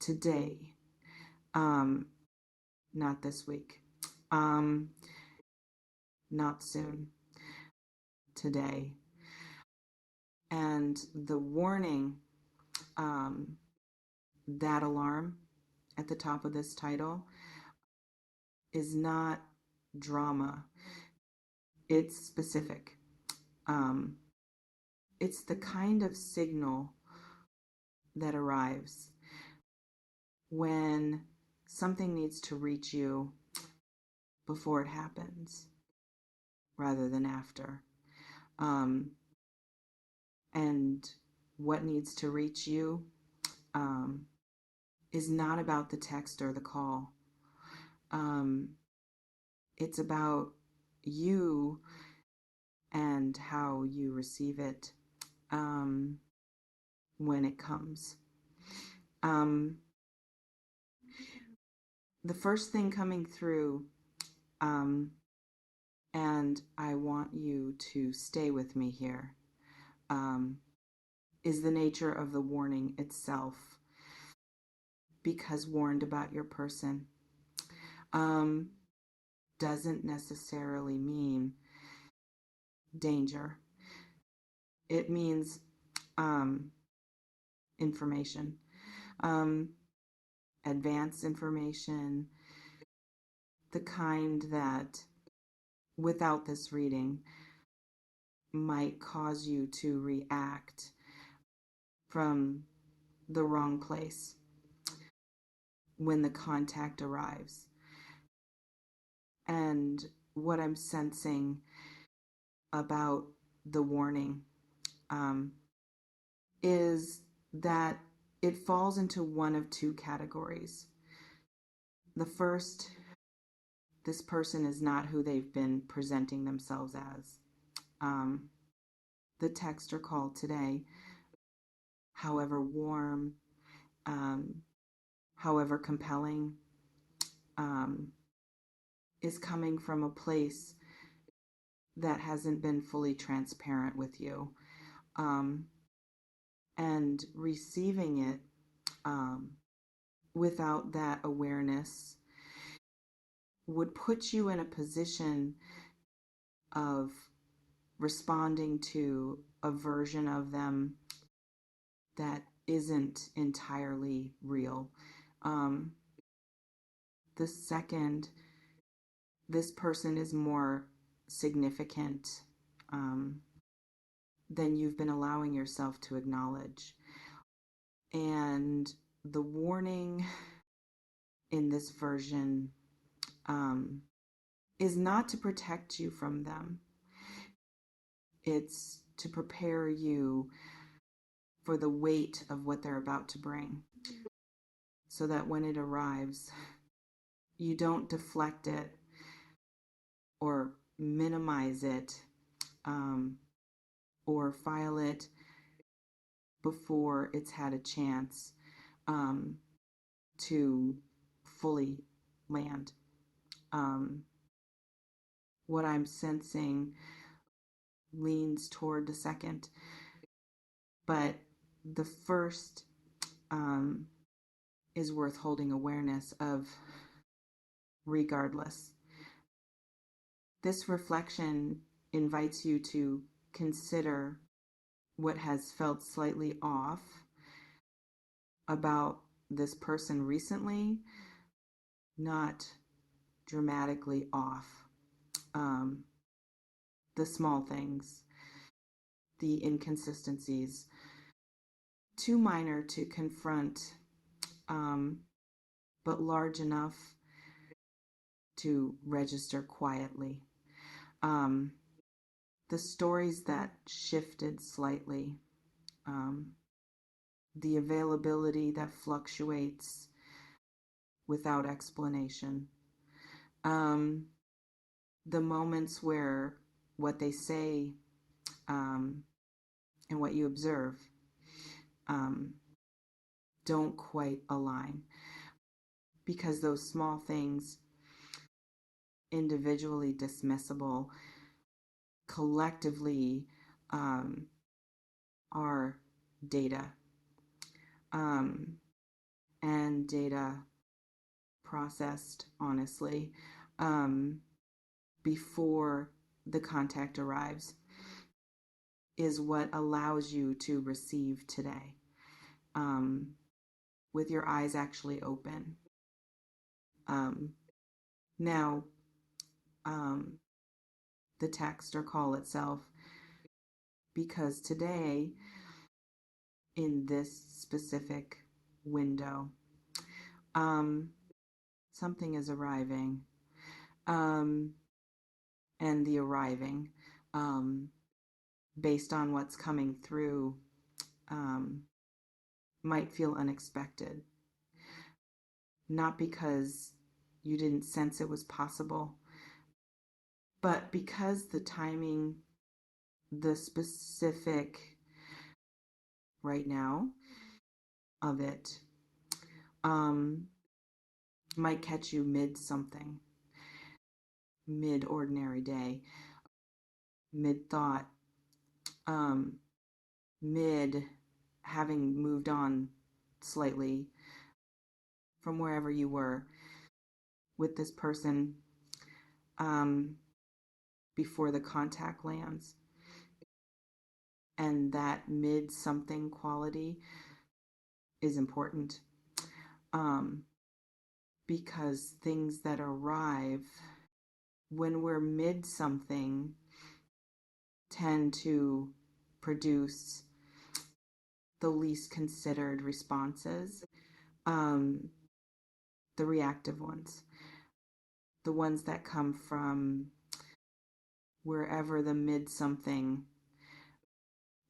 today, um, not this week, um, not soon, today. And the warning, um, that alarm at the top of this title is not drama. It's specific. Um, it's the kind of signal that arrives when something needs to reach you before it happens rather than after. Um, and what needs to reach you um, is not about the text or the call. Um, it's about you and how you receive it um, when it comes. Um, the first thing coming through, um, and I want you to stay with me here, um, is the nature of the warning itself, because warned about your person um, doesn't necessarily mean danger. It means um, information, um, advanced information, the kind that without this reading might cause you to react from the wrong place when the contact arrives. And what I'm sensing about the warning um, is that it falls into one of two categories. The first, this person is not who they've been presenting themselves as. Um, the text or call today, however warm, um, however compelling, um, is coming from a place that hasn't been fully transparent with you. Um, and receiving it without that awareness would put you in a position of responding to a version of them that isn't entirely real. Um, the second, this person is more significant um, than you've been allowing yourself to acknowledge. And the warning in this version is not to protect you from them. It's to prepare you for the weight of what they're about to bring, so that when it arrives, you don't deflect it or minimize it or file it before it's had a chance to fully land. What I'm sensing leans toward the second, but the first is worth holding awareness of regardless. This reflection invites you to consider what has felt slightly off about this person recently, not dramatically off. The small things, the inconsistencies, too minor to confront, but large enough to register quietly. The stories that shifted slightly, the availability that fluctuates without explanation, the moments where what they say and what you observe don't quite align, because those small things, individually dismissible, collectively are data. and data processed, honestly, um, before the contact arrives is what allows you to receive today, um, with your eyes actually open. Um, now, um, the text or call itself, because today, in this specific window, um, something is arriving. Um, and the arriving, um, based on what's coming through, um, might feel unexpected. Not because you didn't sense it was possible, but because the timing, the specific right now of it, um, might catch you mid something, mid ordinary day, mid thought, um, mid having moved on slightly from wherever you were with this person, um, before the contact lands. And that mid something quality is important, um, because things that arrive when we're mid something tend to produce the least considered responses, um, the reactive ones, the ones that come from wherever the mid something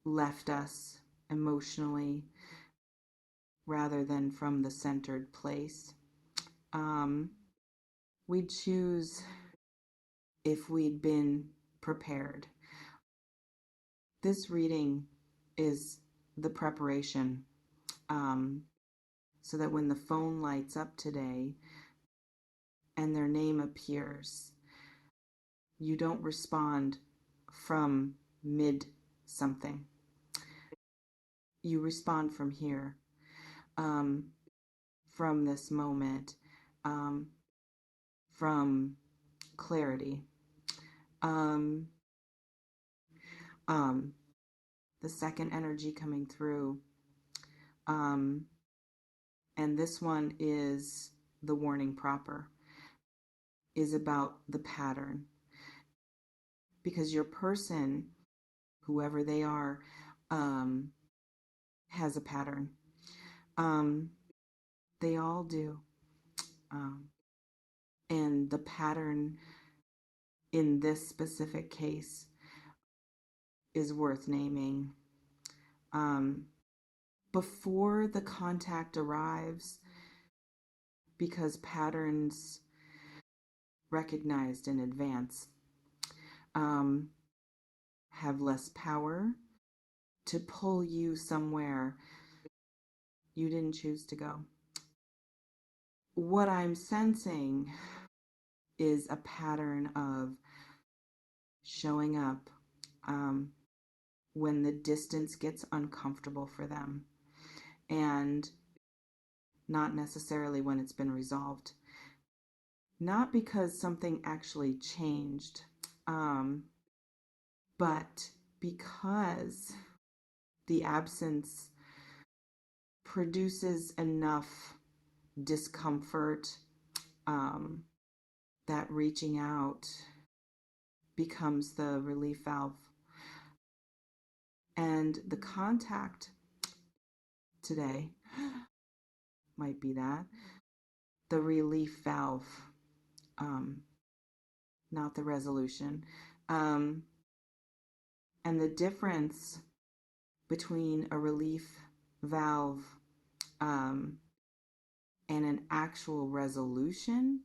left us emotionally rather than from the centered place. Um, we'd choose if we'd been prepared. This reading is the preparation, so that when the phone lights up today and their name appears, you don't respond from mid something. You respond from here, um, from this moment, um, from clarity. Um, um, the second energy coming through, um, and this one is the warning proper, is about the pattern. Because your person, whoever they are, um, has a pattern. Um, they all do. Um, and the pattern in this specific case is worth naming. Um, before the contact arrives, because patterns recognized in advance um, have less power to pull you somewhere you didn't choose to go. What I'm sensing is a pattern of showing up, um, when the distance gets uncomfortable for them, and not necessarily when it's been resolved. Not because something actually changed, um, but because the absence produces enough discomfort, um, that reaching out becomes the relief valve. And the contact today might be that, the relief valve, um, not the resolution. Um, and the difference between a relief valve, um, and an actual resolution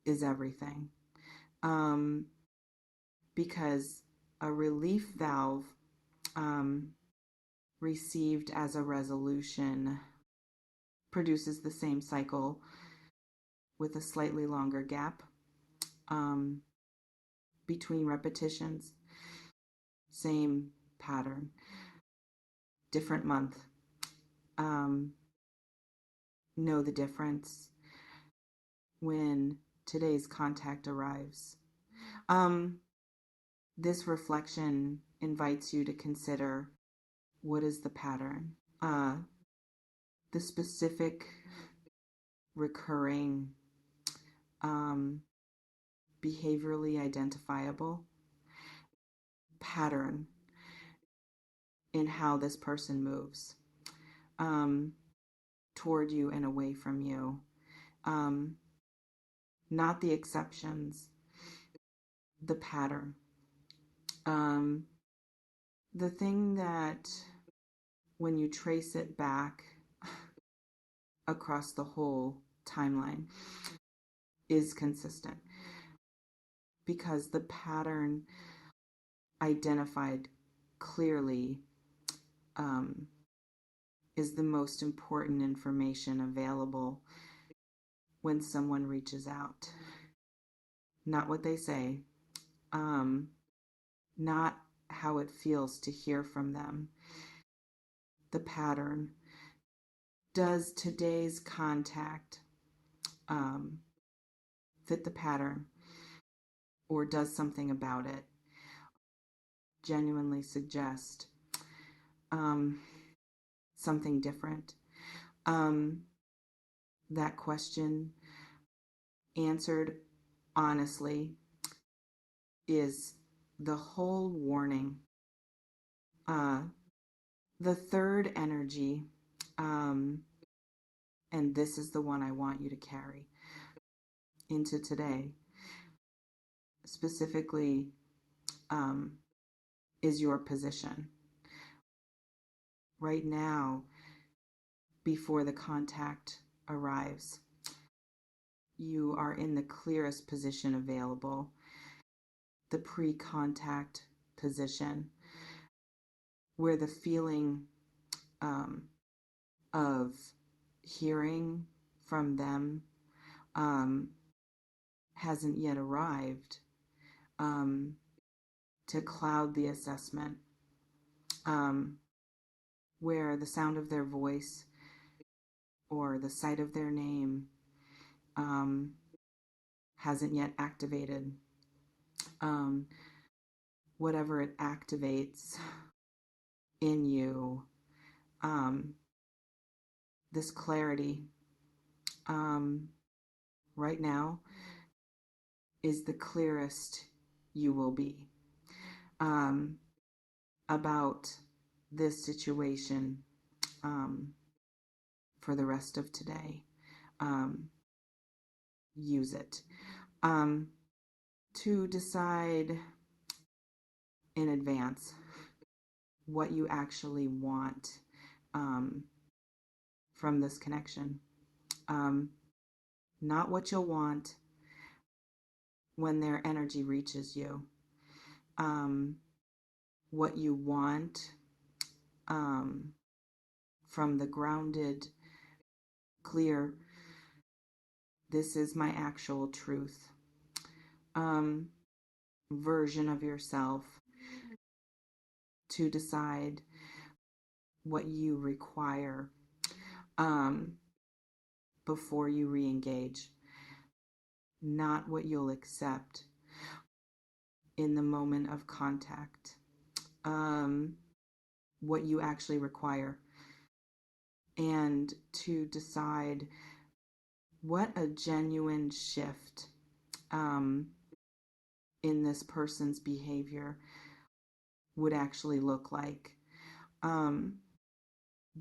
is everything. Um, because a relief valve, um, received as a resolution produces the same cycle with a slightly longer gap, um, between repetitions, same pattern, different month. Um, know the difference when today's contact arrives. Um, this reflection invites you to consider, what is the pattern? The specific recurring um, behaviorally identifiable pattern in how this person moves um, toward you and away from you. Um, not the exceptions, the pattern. Um, the thing that, when you trace it back across the whole timeline, is consistent, because the pattern identified clearly um, is the most important information available when someone reaches out. Not what they say, not how it feels to hear from them. The pattern. Does today's contact fit the pattern, or does something about it genuinely suggest something different? That question, answered honestly, is the whole warning. The third energy, and this is the one I want you to carry into today, specifically, is your position. Right now, before the contact arrives, you are in the clearest position available, the pre-contact position, where the feeling of hearing from them hasn't yet arrived to cloud the assessment, where the sound of their voice or the sight of their name hasn't yet activated whatever it activates in you. This clarity right now is the clearest you will be about this situation for the rest of today. Use it to decide in advance what you actually want from this connection. Not what you'll want when their energy reaches you. What you want from the grounded, clear, this is my actual truth version of yourself, to decide what you require before you re-engage, not what you'll accept in the moment of contact, what you actually require, and to decide what a genuine shift in this person's behavior would actually look like,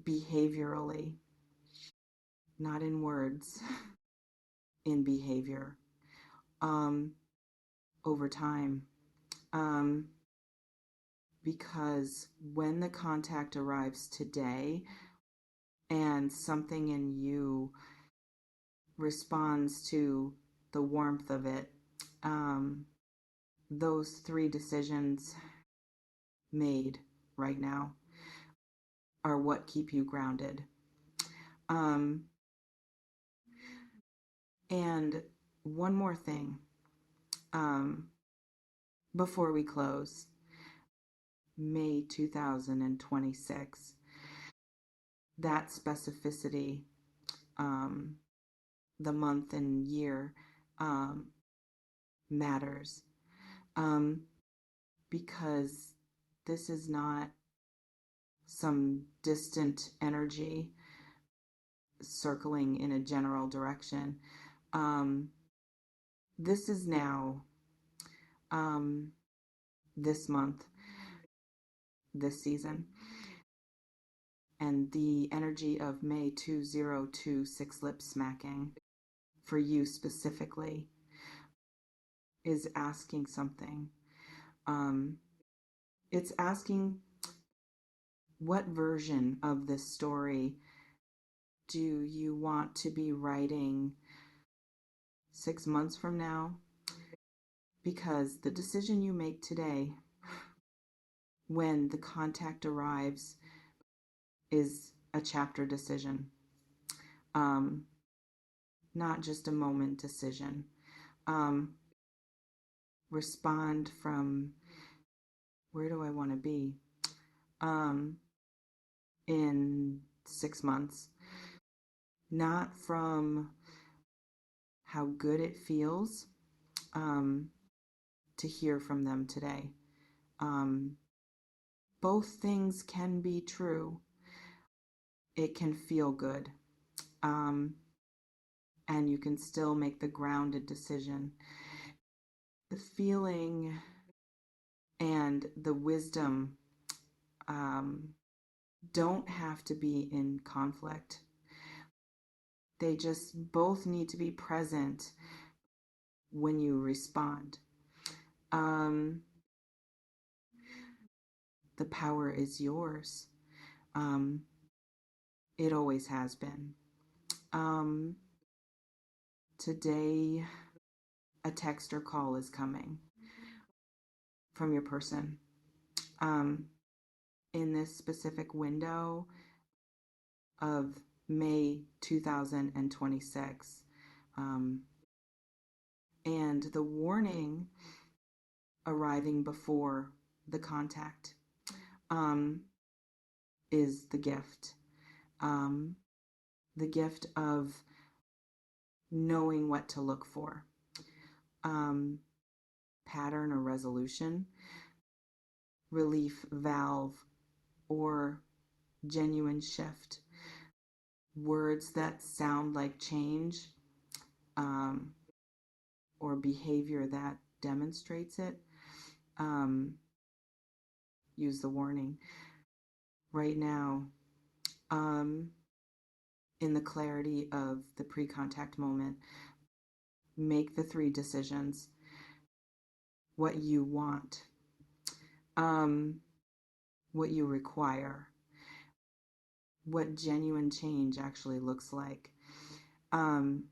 behaviorally, not in words, in behavior, over time. Because when the contact arrives today and something in you responds to the warmth of it, those three decisions made right now are what keep you grounded. And one more thing before we close. May 2026, that specificity um, the month and year um, matters, um, because this is not some distant energy circling in a general direction. Um, this is now, um, this month, this season, and the energy of May 2026 lip smacking for you specifically is asking something. Um, it's asking, what version of this story do you want to be writing 6 months from now? Because the decision you make today, when the contact arrives, is a chapter decision, um, not just a moment decision. Um, respond from, where do I want to be um, in 6 months? Not from how good it feels um, to hear from them today. Um, both things can be true. It can feel good. Um, and you can still make the grounded decision. The feeling and the wisdom don't have to be in conflict. They just both need to be present when you respond. Um, the power is yours. Um, it always has been. Um, today, a text or call is coming from your person. In this specific window of May 2026. And the warning arriving before the contact is the gift. The gift of knowing what to look for. Pattern or resolution, relief valve, or genuine shift. Words that sound like change, or behavior that demonstrates it. Use the warning. Right now, in the clarity of the pre-contact moment, make the 3 decisions. What you want, what you require, what genuine change actually looks like. And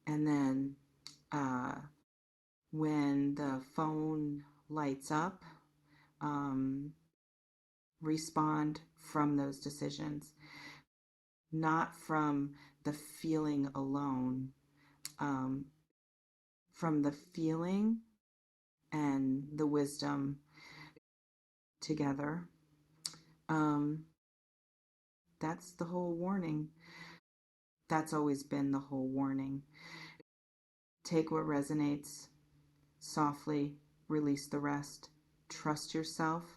then when the phone lights up, respond from those decisions, not from the feeling alone, from the feeling and the wisdom together. That's the whole warning. That's always been the whole warning. Take what resonates, softly release the rest. Trust yourself.